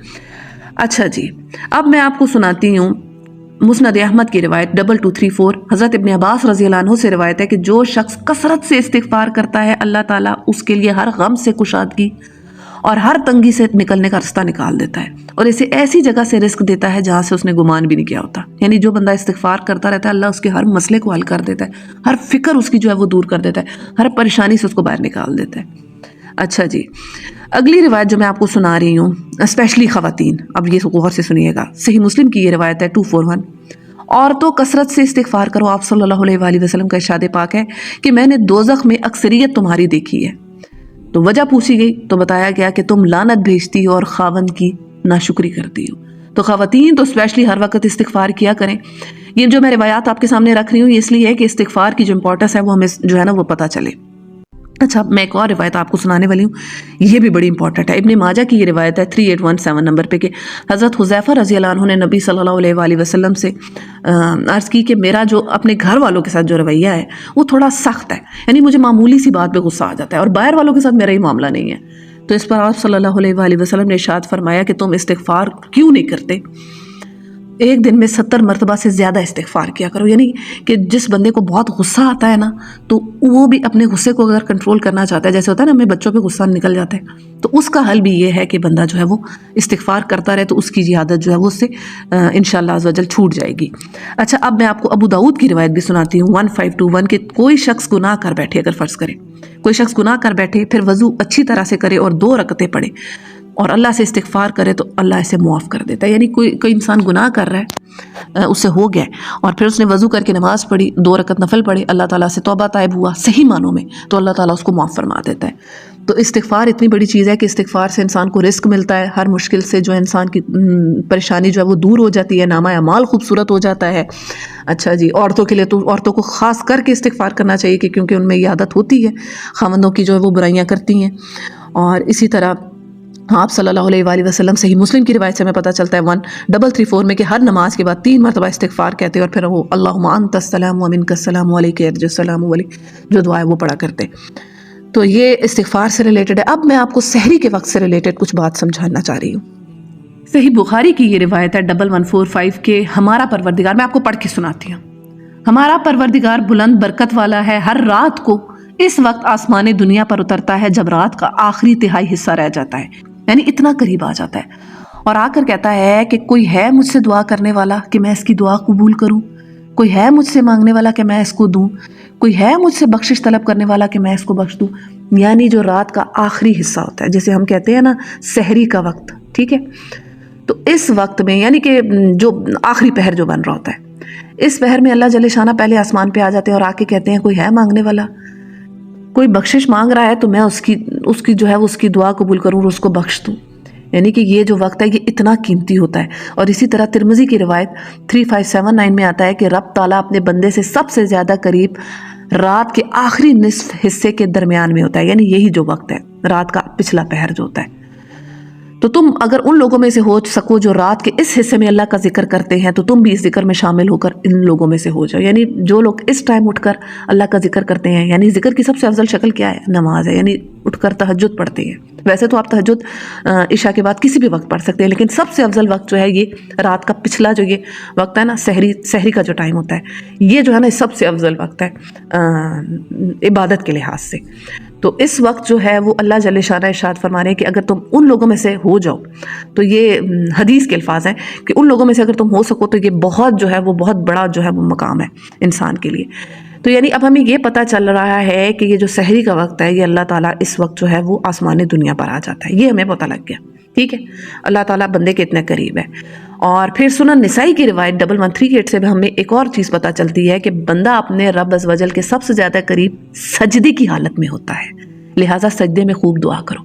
Speaker 2: اچھا جی، اب میں آپ کو سناتی ہوں مسند احمد کی روایت 2234. حضرت ابن عباس رضی اللہ عنہ سے روایت ہے کہ جو شخص کثرت سے استغفار کرتا ہے اللہ تعالیٰ اس کے لیے ہر غم سے کشادگی اور ہر تنگی سے نکلنے کا راستہ نکال دیتا ہے، اور اسے ایسی جگہ سے رزق دیتا ہے جہاں سے اس نے گمان بھی نہیں کیا ہوتا. یعنی جو بندہ استغفار کرتا رہتا ہے اللہ اس کے ہر مسئلے کو حل کر دیتا ہے، ہر فکر اس کی جو ہے وہ دور کر دیتا ہے، ہر پریشانی سے اس کو باہر نکال دیتا ہے. اچھا جی، اگلی روایت جو میں آپ کو سنا رہی ہوں اسپیشلی خواتین، اب یہ غور سے سنیے گا. صحیح مسلم کی یہ روایت ہے 241. عورتوں کثرت سے استغفار کرو، آپ صلی اللہ علیہ وآلہ وسلم کا ارشاد پاک ہے کہ میں نے دوزخ میں اکثریت تمہاری دیکھی ہے. تو وجہ پوچھی گئی تو بتایا گیا کہ تم لعنت بھیجتی ہو اور خاوند کی ناشکری کرتی ہو. تو خواتین تو اسپیشلی ہر وقت استغفار کیا کریں. یہ جو میں روایات آپ کے سامنے رکھ رہی ہوں یہ اس لیے ہے کہ استغفار کی جو امپورٹنس ہے وہ ہمیں جو ہے نا وہ پتہ چلے. اچھا، میں ایک اور روایت آپ کو سنانے والی ہوں، یہ بھی بڑی امپورٹنٹ ہے. ابن ماجہ کی یہ روایت ہے 3817 نمبر پہ کہ حضرت حذیفہ رضی اللہ عنہ نے نبی صلی اللہ علیہ وآلہ وسلم سے عرض کی کہ میرا جو اپنے گھر والوں کے ساتھ جو رویہ ہے وہ تھوڑا سخت ہے، یعنی مجھے معمولی سی بات پہ غصہ آ جاتا ہے، اور باہر والوں کے ساتھ میرا ہی معاملہ نہیں ہے. تو اس پر آپ صلی اللہ علیہ وآلہ وسلم نے ارشاد فرمایا کہ تم استغفار کیوں نہیں کرتے، ایک دن میں 70 مرتبہ سے زیادہ استغفار کیا کرو. یعنی کہ جس بندے کو بہت غصہ آتا ہے نا تو وہ بھی اپنے غصے کو اگر کنٹرول کرنا چاہتا ہے، جیسے ہوتا ہے نا ہمیں بچوں پہ غصہ نکل جاتا ہے، تو اس کا حل بھی یہ ہے کہ بندہ جو ہے وہ استغفار کرتا رہے، تو اس کی یہ عادت جو ہے وہ اس سے انشاءاللہ عز و جل چھوٹ جائے گی. اچھا، اب میں آپ کو ابو داؤد کی روایت بھی سناتی ہوں 1521 کہ کوئی شخص گناہ کر بیٹھے، اگر فرض کرے کوئی شخص گناہ کر بیٹھے پھر وضو اچھی طرح سے کرے اور 2 رکعتیں پڑھے اور اللہ سے استغفار کرے تو اللہ اسے معاف کر دیتا ہے. یعنی کوئی انسان گناہ کر رہا ہے، اس سے ہو گیا اور پھر اس نے وضو کر کے نماز پڑھی، 2 رکعت نفل پڑھے، اللہ تعالیٰ سے توبہ طائب ہوا صحیح معنوں میں، تو اللہ تعالیٰ اس کو معاف فرما دیتا ہے. تو استغفار اتنی بڑی چیز ہے کہ استغفار سے انسان کو رزق ملتا ہے، ہر مشکل سے جو انسان کی پریشانی جو ہے وہ دور ہو جاتی ہے، نامہ اعمال خوبصورت ہو جاتا ہے. اچھا جی، عورتوں کے لیے تو عورتوں کو خاص کر کے استغفار کرنا چاہیے کہ کیونکہ ان میں یہ عادت ہوتی ہے خاوندوں کی جو ہے وہ برائیاں کرتی ہیں. اور اسی طرح آپ صلی اللہ علیہ وآلہ وسلم صحیح مسلم کی روایت سے ہمیں پتہ چلتا ہے 1334 میں کہ ہر نماز کے بعد 3 مرتبہ استغفار کہتے اور پھر وہ اللہم انت السلام و منک السلام علیک یرجع السلام علیک جو دعا ہے وہ پڑھا کرتے. تو یہ استغفار سے ریلیٹڈ ہے. اب میں آپ کو سحری کے وقت سے ریلیٹڈ کچھ بات سمجھانا چاہ رہی ہوں. صحیح بخاری کی یہ روایت ہے 1145 کے ہمارا پروردگار، میں آپ کو پڑھ کے سناتی ہوں. ہمارا پروردگار بلند برکت والا ہے، ہر رات کو اس وقت آسمان دنیا پر اترتا ہے جب رات کا آخری تہائی حصہ رہ جاتا ہے، یعنی اتنا قریب آ جاتا ہے، اور آ کر کہتا ہے کہ کوئی ہے مجھ سے دعا کرنے والا کہ میں اس کی دعا قبول کروں، کوئی ہے مجھ سے مانگنے والا کہ میں اس کو دوں، کوئی ہے مجھ سے بخشش طلب کرنے والا کہ میں اس کو بخش دوں. یعنی جو رات کا آخری حصہ ہوتا ہے جسے ہم کہتے ہیں نا سحری کا وقت، ٹھیک ہے، تو اس وقت میں یعنی کہ جو آخری پہر جو بن رہا ہوتا ہے، اس پہر میں اللہ جل شانہ پہلے آسمان پہ آ جاتے ہیں اور آ کے کہتے ہیں کوئی ہے مانگنے والا، کوئی بخشش مانگ رہا ہے تو میں اس کی جو ہے اس کی دعا قبول کروں اور اس کو بخش دوں. یعنی کہ یہ جو وقت ہے یہ اتنا قیمتی ہوتا ہے. اور اسی طرح ترمذی کی روایت 3579 میں آتا ہے کہ رب تعالیٰ اپنے بندے سے سب سے زیادہ قریب رات کے آخری نصف حصے کے درمیان میں ہوتا ہے، یعنی یہی جو وقت ہے رات کا پچھلا پہر جو ہوتا ہے. تو تم اگر ان لوگوں میں سے ہو سکو جو رات کے اس حصے میں اللہ کا ذکر کرتے ہیں تو تم بھی اس ذکر میں شامل ہو کر ان لوگوں میں سے ہو جاؤ. یعنی جو لوگ اس ٹائم اٹھ کر اللہ کا ذکر کرتے ہیں، یعنی ذکر کی سب سے افضل شکل کیا ہے؟ نماز ہے، یعنی اٹھ کر تہجد پڑھتے ہیں. ویسے تو آپ تہجد عشاء کے بعد کسی بھی وقت پڑھ سکتے ہیں، لیکن سب سے افضل وقت جو ہے یہ رات کا پچھلا جو یہ وقت ہے نا سحری کا جو ٹائم ہوتا ہے، یہ جو ہے نا سب سے افضل وقت ہے عبادت کے لحاظ سے. تو اس وقت جو ہے وہ اللہ جل شانہ ارشاد فرما رہے ہیں کہ اگر تم ان لوگوں میں سے ہو جاؤ، تو یہ حدیث کے الفاظ ہیں کہ ان لوگوں میں سے اگر تم ہو سکو تو یہ بہت جو ہے وہ بہت بڑا جو ہے وہ مقام ہے انسان کے لیے۔ تو یعنی اب ہمیں یہ پتہ چل رہا ہے کہ یہ جو سحری کا وقت ہے، یہ اللہ تعالیٰ اس وقت جو ہے وہ آسمان دنیا پر آ جاتا ہے، یہ ہمیں پتہ لگ گیا، ٹھیک ہے۔ اللہ تعالیٰ بندے کے اتنے قریب ہے۔ اور پھر سنن نسائی کی روایت 1138 سے بھی ہمیں ایک اور چیز پتہ چلتی ہے کہ بندہ اپنے رب عز و جل کے سب سے زیادہ قریب سجدے کی حالت میں ہوتا ہے، لہٰذا سجدے میں خوب دعا کرو۔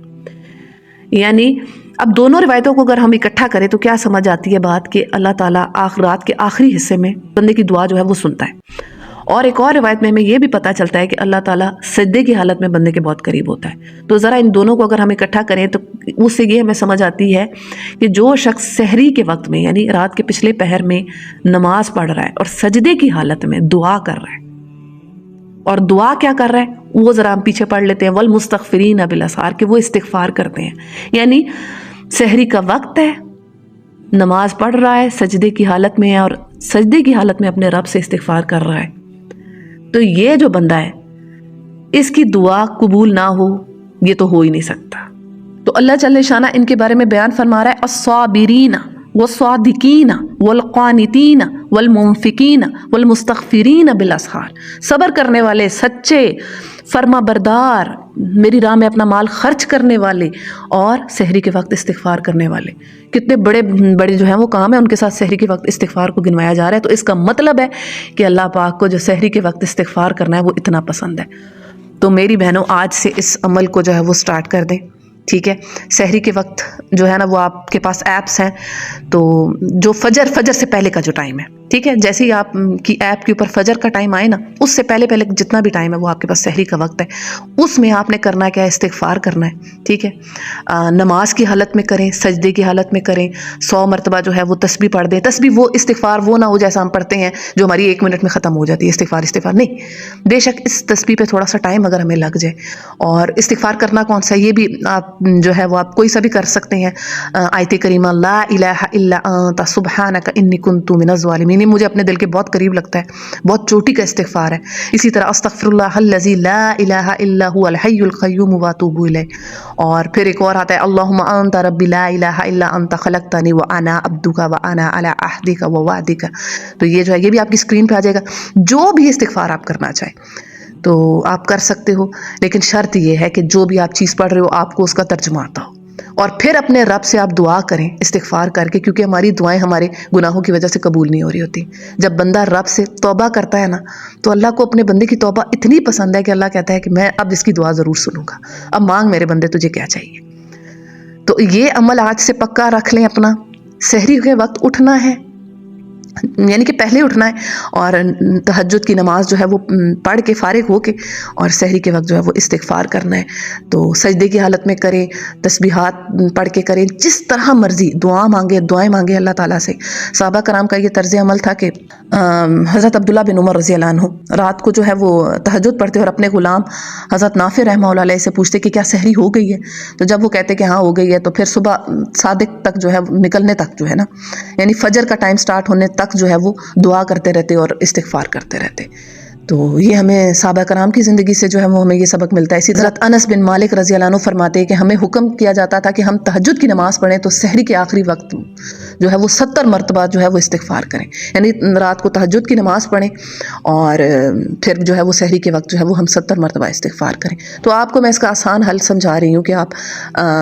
Speaker 2: یعنی اب دونوں روایتوں کو اگر ہم اکٹھا کریں تو کیا سمجھ آتی ہے بات کہ اللہ تعالیٰ رات کے آخری حصے میں بندے کی دعا جو ہے وہ سنتا ہے۔ اور ایک اور روایت میں ہمیں یہ بھی پتہ چلتا ہے کہ اللہ تعالیٰ سجدے کی حالت میں بندے کے بہت قریب ہوتا ہے۔ تو ذرا ان دونوں کو اگر ہم اکٹھا کریں تو اس سے یہ ہمیں سمجھ آتی ہے کہ جو شخص سحری کے وقت میں یعنی رات کے پچھلے پہر میں نماز پڑھ رہا ہے اور سجدے کی حالت میں دعا کر رہا ہے، اور دعا کیا کر رہا ہے وہ ذرا ہم پیچھے پڑھ لیتے ہیں، والمستغفرین بالاسحار، کہ وہ استغفار کرتے ہیں۔ یعنی سحری کا وقت ہے، نماز پڑھ رہا ہے، سجدے کی حالت میں ہے اور سجدے کی حالت میں اپنے رب سے استغفار کر رہا ہے، تو یہ جو بندہ ہے اس کی دعا قبول نہ ہو یہ تو ہو ہی نہیں سکتا۔ تو اللہ جل شانہ ان کے بارے میں بیان فرما رہا ہے الصابرین والصادقین والقانتین والمنفقین والمستغفرین بالاسحار، صبر کرنے والے، سچے، فرما بردار، میری راہ میں اپنا مال خرچ کرنے والے، اور سحری کے وقت استغفار کرنے والے۔ کتنے بڑے بڑے جو ہیں وہ کام ہیں، ان کے ساتھ سحری کے وقت استغفار کو گنوایا جا رہا ہے۔ تو اس کا مطلب ہے کہ اللہ پاک کو جو سحری کے وقت استغفار کرنا ہے وہ اتنا پسند ہے۔ تو میری بہنوں آج سے اس عمل کو جو ہے وہ سٹارٹ کر دیں، ٹھیک ہے۔ سحری کے وقت جو ہے نا وہ آپ کے پاس ایپس ہیں، تو جو فجر سے پہلے کا جو ٹائم ہے، ٹھیک ہے، جیسے ہی آپ کی ایپ کے اوپر فجر کا ٹائم آئے نا، اس سے پہلے جتنا بھی ٹائم ہے وہ آپ کے پاس سحری کا وقت ہے، اس میں آپ نے کرنا کیا ہے، استغفار کرنا ہے، ٹھیک ہے۔ نماز کی حالت میں کریں، سجدے کی حالت میں کریں، 100 مرتبہ جو ہے وہ تسبیح پڑھ دیں۔ تسبیح وہ استغفار وہ نہ ہو جیسا ہم پڑھتے ہیں جو ہماری 1 منٹ میں ختم ہو جاتی ہے، استغفار نہیں، بے شک اس تسبیح پہ تھوڑا سا ٹائم اگر ہمیں لگ جائے۔ اور استغفار کرنا کون سا، یہ بھی آپ جو ہے وہ آپ کوئی سا بھی کر سکتے ہیں۔ آیت کریمہ لا الہ الا انت سبحانک انی کنت من الظالمین، مجھے اپنے دل کے بہت قریب لگتا ہے، بہت چوٹی کا استغفار ہے۔ اسی طرح استغفر اللہ الذی لا الہ الا هو الحی القیوم واتوب الیہ۔ اور پھر ایک اور آتا ہے اللہم انت ربی لا الہ الا انت خلقتنی وانا عبدک وانا علی عہدک ووعدک۔ تو یہ جو ہے یہ بھی آپ کی اسکرین پہ آ جائے گا۔ جو بھی استغفار آپ کرنا چاہیں تو آپ کر سکتے ہو، لیکن شرط یہ ہے کہ جو بھی آپ چیز پڑھ رہے ہو آپ کو اس کا ترجمہ آتا ہو، اور پھر اپنے رب سے آپ دعا کریں استغفار کر کے، کیونکہ ہماری دعائیں ہمارے گناہوں کی وجہ سے قبول نہیں ہو رہی ہوتی۔ جب بندہ رب سے توبہ کرتا ہے نا تو اللہ کو اپنے بندے کی توبہ اتنی پسند ہے کہ اللہ کہتا ہے کہ میں اب اس کی دعا ضرور سنوں گا، اب مانگ میرے بندے تجھے کیا چاہیے۔ تو یہ عمل آج سے پکا رکھ لیں اپنا۔ سحری کے وقت اٹھنا ہے، یعنی کہ پہلے اٹھنا ہے، اور تہجد کی نماز جو ہے وہ پڑھ کے فارغ ہو کے اور سحری کے وقت جو ہے وہ استغفار کرنا ہے۔ تو سجدے کی حالت میں کریں، تسبیحات پڑھ کے کریں، جس طرح مرضی دعائیں مانگے اللہ تعالیٰ سے۔ صحابہ کرام کا یہ طرز عمل تھا کہ حضرت عبداللہ بن عمر رضی اللہ عنہ رات کو جو ہے وہ تہجد پڑھتے اور اپنے غلام حضرت نافع رحمہ اللہ علیہ سے پوچھتے کہ کیا سحری ہو گئی ہے، تو جب وہ کہتے کہ ہاں ہو گئی ہے تو پھر صبح صادق تک جو ہے نکلنے تک جو ہے نا، یعنی فجر کا ٹائم سٹارٹ ہونے تک جو ہے وہ دعا کرتے رہتے اور استغفار کرتے رہتے۔ تو یہ ہمیں صحابہ کرام کی زندگی سے جو ہے وہ ہمیں یہ سبق ملتا ہے۔ اسی طرح انس بن مالک رضی اللہ عنہ فرماتے ہیں کہ ہمیں حکم کیا جاتا تھا کہ ہم تہجد کی نماز پڑھیں تو سحری کے آخری وقت جو ہے وہ 70 مرتبہ جو ہے وہ استغفار کریں، یعنی رات کو تہجد کی نماز پڑھیں اور پھر جو ہے وہ سحری کے وقت جو ہے وہ ہم 70 مرتبہ استغفار کریں۔ تو آپ کو میں اس کا آسان حل سمجھا رہی ہوں کہ آپ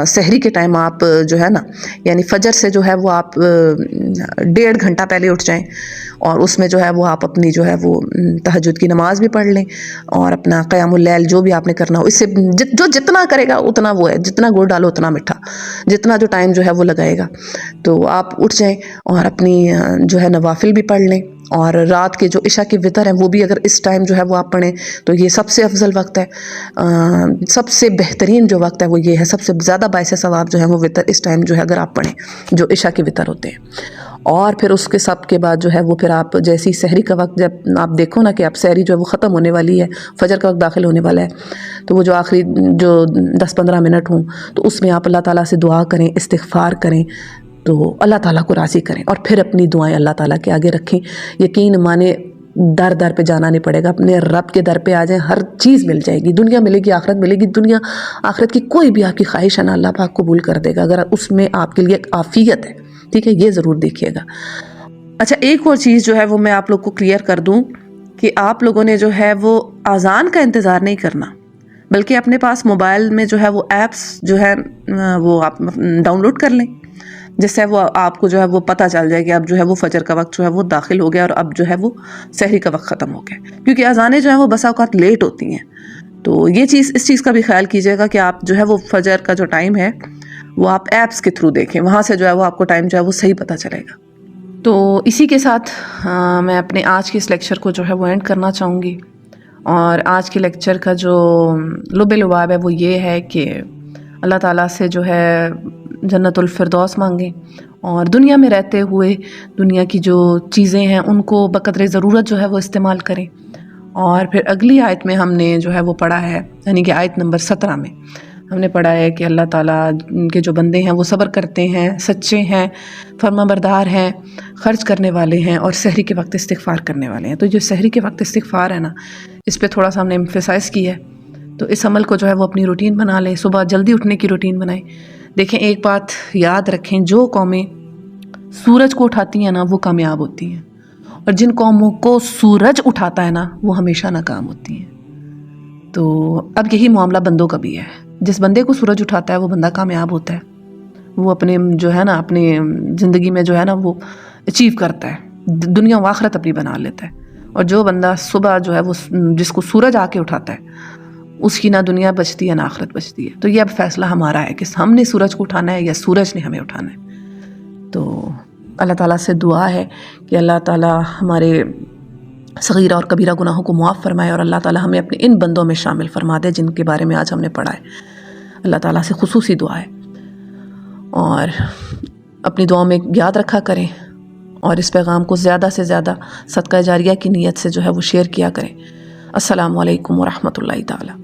Speaker 2: سحری کے ٹائم آپ جو ہے نا، یعنی فجر سے جو ہے وہ آپ 1.5 گھنٹہ پہلے اٹھ جائیں، اور اس میں جو ہے وہ آپ اپنی جو ہے وہ تہجد کی نماز بھی پڑھ لیں اور اپنا قیام اللیل جو بھی آپ نے کرنا ہو، اس سے جو جتنا کرے گا اتنا وہ ہے، جتنا گڑ ڈالو اتنا میٹھا، جتنا جو ٹائم جو ہے وہ لگائے گا۔ تو آپ اٹھ جائیں اور اپنی جو ہے نوافل بھی پڑھ لیں، اور رات کے جو عشاء کے وتر ہیں وہ بھی اگر اس ٹائم جو ہے وہ آپ پڑھیں تو یہ سب سے افضل وقت ہے، سب سے بہترین جو وقت ہے وہ یہ ہے، سب سے زیادہ باعث ثواب جو ہے وہ وتر اس ٹائم جو ہے اگر آپ پڑھیں جو عشاء کے وتر ہوتے ہیں۔ اور پھر اس کے سب کے بعد جو ہے وہ پھر آپ جیسی سحری کا وقت جب آپ دیکھو نا کہ اب سحری جو ہے وہ ختم ہونے والی ہے، فجر کا وقت داخل ہونے والا ہے، تو وہ جو آخری جو 10-15 منٹ ہوں تو اس میں آپ اللہ تعالیٰ سے دعا کریں، استغفار کریں، تو اللہ تعالیٰ کو راضی کریں، اور پھر اپنی دعائیں اللہ تعالیٰ کے آگے رکھیں۔ یقین مانے در در پہ جانا نہیں پڑے گا، اپنے رب کے در پہ آ جائیں، ہر چیز مل جائے گی، دنیا ملے گی، آخرت ملے گی، دنیا آخرت کی کوئی بھی آپ کی خواہش ہے نا اللہ پاک قبول کر دے گا اگر اس میں آپ کے لیے ایک عافیت ہے، ٹھیک ہے، یہ ضرور دیکھیے گا۔ اچھا ایک اور چیز جو ہے وہ میں آپ لوگ کو کلیئر کر دوں کہ آپ لوگوں نے جو ہے وہ اذان کا انتظار نہیں کرنا، بلکہ اپنے پاس موبائل میں جو ہے وہ ایپس جو ہے وہ آپ ڈاؤن لوڈ کر لیں، جس سے وہ آپ کو جو ہے وہ پتہ چل جائے کہ اب جو ہے وہ فجر کا وقت جو ہے وہ داخل ہو گیا اور اب جو ہے وہ سحری کا وقت ختم ہو گیا، کیونکہ اذانیں جو ہیں وہ بسا اوقات لیٹ ہوتی ہیں۔ تو یہ چیز، اس چیز کا بھی خیال کیجیے گا کہ آپ جو ہے وہ فجر کا جو ٹائم ہے وہ آپ ایپس کے تھرو دیکھیں، وہاں سے جو ہے وہ آپ کو ٹائم جو ہے وہ صحیح پتہ چلے گا۔ تو اسی کے ساتھ میں اپنے آج کے اس لیکچر کو جو ہے وہ اینڈ کرنا چاہوں گی، اور آج کے لیکچر کا جو لب لباب ہے وہ یہ ہے کہ اللہ تعالیٰ سے جو ہے جنت الفردوس مانگیں، اور دنیا میں رہتے ہوئے دنیا کی جو چیزیں ہیں ان کو بقدر ضرورت جو ہے وہ استعمال کریں۔ اور پھر اگلی آیت میں ہم نے جو ہے وہ پڑھا ہے، یعنی کہ آیت نمبر 17 میں ہم نے پڑھا ہے کہ اللہ تعالیٰ کے جو بندے ہیں وہ صبر کرتے ہیں، سچے ہیں، فرما بردار ہیں، خرچ کرنے والے ہیں، اور سحری کے وقت استغفار کرنے والے ہیں۔ تو جو سحری کے وقت استغفار ہے نا، اس پہ تھوڑا سا ہم نے ایمفیسائز کی ہے، تو اس عمل کو جو ہے وہ اپنی روٹین بنا لیں، صبح جلدی اٹھنے کی روٹین بنائیں۔ دیکھیں ایک بات یاد رکھیں، جو قومیں سورج کو اٹھاتی ہیں نا وہ کامیاب ہوتی ہیں، اور جن قوموں کو سورج اٹھاتا ہے نا وہ ہمیشہ ناکام ہوتی ہیں۔ تو اب یہی معاملہ بندوں کا بھی ہے، جس بندے کو سورج اٹھاتا ہے وہ بندہ کامیاب ہوتا ہے، وہ اپنے جو ہے نا اپنی زندگی میں جو ہے نا وہ اچیو کرتا ہے، دنیا و آخرت اپنی بنا لیتا ہے۔ اور جو بندہ صبح جو ہے وہ جس کو سورج آ کے اٹھاتا ہے اس کی نہ دنیا بچتی ہے نہ آخرت بچتی ہے۔ تو یہ اب فیصلہ ہمارا ہے کہ ہم نے سورج کو اٹھانا ہے یا سورج نے ہمیں اٹھانا ہے۔ تو اللہ تعالیٰ سے دعا ہے کہ اللہ تعالیٰ ہمارے صغیرہ اور کبیرہ گناہوں کو معاف فرمائے، اور اللہ تعالیٰ ہمیں اپنے ان بندوں میں شامل فرما دے جن کے بارے میں آج ہم نے پڑھا ہے۔ اللہ تعالیٰ سے خصوصی دعا ہے، اور اپنی دعاؤں میں یاد رکھا کریں، اور اس پیغام کو زیادہ سے زیادہ صدقہ جاریہ کی نیت سے جو ہے وہ شیئر کیا کریں۔ السلام علیکم ورحمۃ اللہ تعالیٰ۔